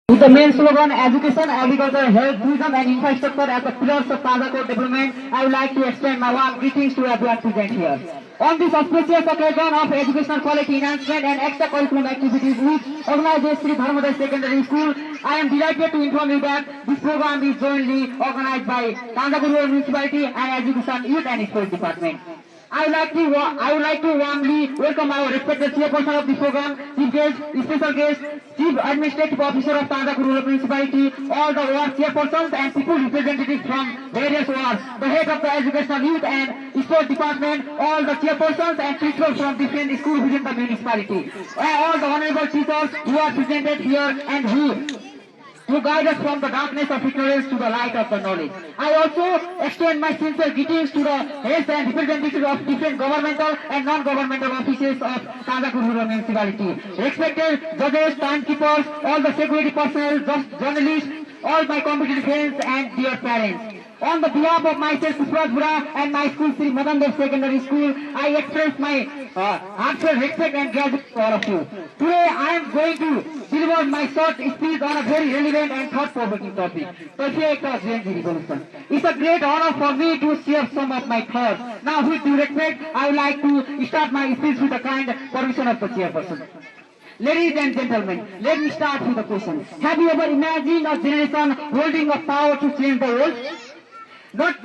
With the main slogan, education, agriculture, health, tourism and infrastructure as the pillars of Tazakot development, I would like to extend my warm greetings to everyone present here. On this auspicious occasion of educational quality enhancement and extracurricular activities which organizes Sri Dharmoday Secondary School, I am delighted to inform you that this program is jointly organized by Tazakot Municipality and Education, Youth and Sports Department. I would like to warmly welcome our respected chairperson of this program, chief guest, special guest, chief administrative officer of Tazakot Rural Municipality, all the ward chairpersons and people representatives from various wards, the head of the educational youth and sports department, all the chairpersons and principals from different schools within the municipality, all the honorable teachers who are presented here and who guide us from the darkness of ignorance to the light of the knowledge. I also extend my sincere greetings to the heads and representatives of different governmental and non-governmental offices of Tazakot Rural Municipality. Respected judges, timekeepers, all the security personnel, journalists, all my competent friends and dear parents. On the behalf of myself, Pushraj Bura, and my school, Sri Madandev Secondary School, I express my heartfelt respect and gratitude to all of you. Today, I am going to deliver my short speech on a very relevant and thought-provoking topic, the effect of Gen Z revolution. It's a great honor for me to share some of my thoughts. Now, with due respect, I would like to start my speech with the kind permission of the chairperson. Ladies and gentlemen, let me start with a question. Have you ever imagined a generation holding a power to change the world? Not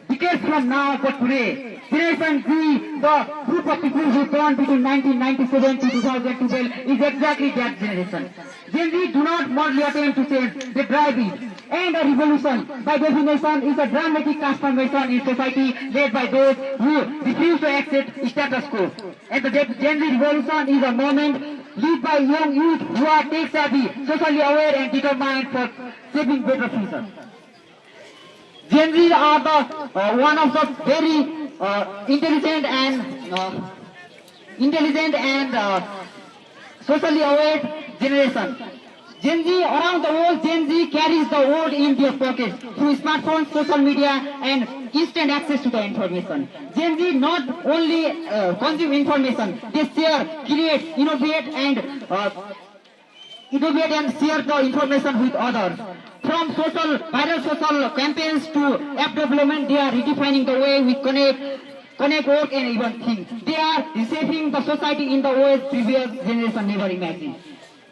decades from now, but today. Generation Z, the group of people who born between 1997 to 2012, is exactly that generation. Gen Z do not merely attempt to change, they drive it. And a revolution, by definition, is a dramatic transformation in society led by those who refuse to accept status quo. And the Gen Z revolution is a moment led by young youth who are tech-savvy, socially aware and determined for shaping better future. Gen Z are the one of the very intelligent and socially aware generation. Gen Z around the world, Gen Z carries the world in their pockets through smartphones, social media, and instant access to the information. Gen Z not only consume information, they share, create, innovate, and share the information with others. From viral social campaigns to app development, they are redefining the way we connect, work, and even think. They are reshaping the society in the ways previous generation never imagined.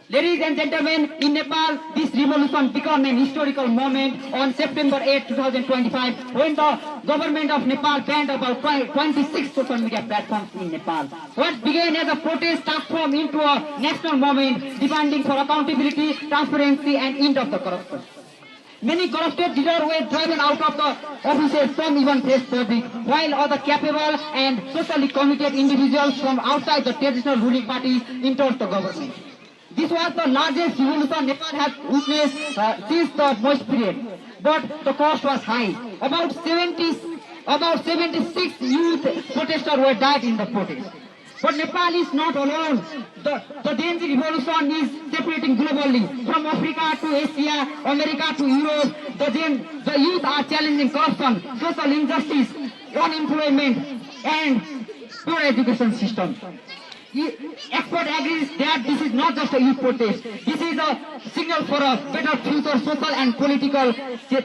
Ladies and gentlemen, in Nepal, this revolution became an historical moment on September 8, 2025, when the government of Nepal banned about 26 social media platforms in Nepal. What began as a protest transformed into a national movement demanding for accountability, transparency, and end of the corruption. Many corrupted leaders were driven out of the offices, some even faced public, while other capable and socially committed individuals from outside the traditional ruling parties entered the government. This was the largest revolution Nepal has witnessed since the Moist period, but the cost was high. About 76 youth protesters were died in the protest. But Nepal is not alone. The Gen Z revolution is separating globally. From Africa to Asia, America to Europe, the youth are challenging corruption, social injustice, unemployment, and poor education system. Expert agrees that this is not just a youth protest. This is a signal for a better future social and political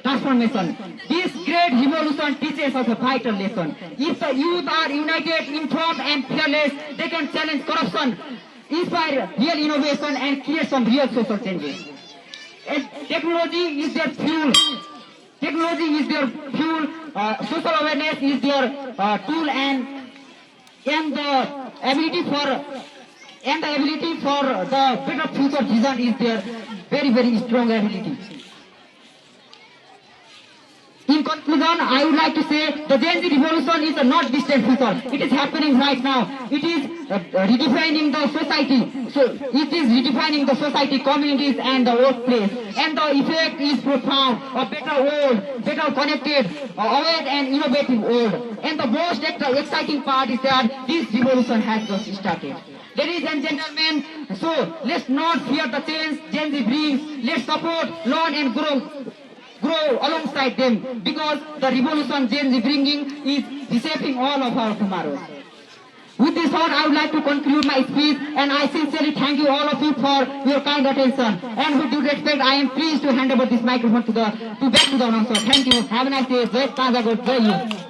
transformation. This great revolution teaches us a vital lesson. If the youth are united, informed and fearless, they can challenge corruption, inspire real innovation and create some real social changes. And technology is their fuel. Social awareness is their tool and the ability for the better future vision is their very, very strong ability. In conclusion, I would like to say the Gen Z revolution is a not distant future. It is happening right now. It is redefining the society. So it is redefining the society, communities, and the workplace. And the effect is profound. A better world, better connected, aware and innovative world. And the most exciting part is that this revolution has just started. Ladies and gentlemen, so let's not fear the change Gen Z brings. Let's support, learn, and grow alongside them, because the revolution Gen Z bringing is reshaping all of our tomorrows. With this thought, I would like to conclude my speech, and I sincerely thank you all of you for your kind attention. And with due respect, I am pleased to hand over this microphone to back to the announcer. Thank you. Have a nice day. Jai Tanjagod. Jai you.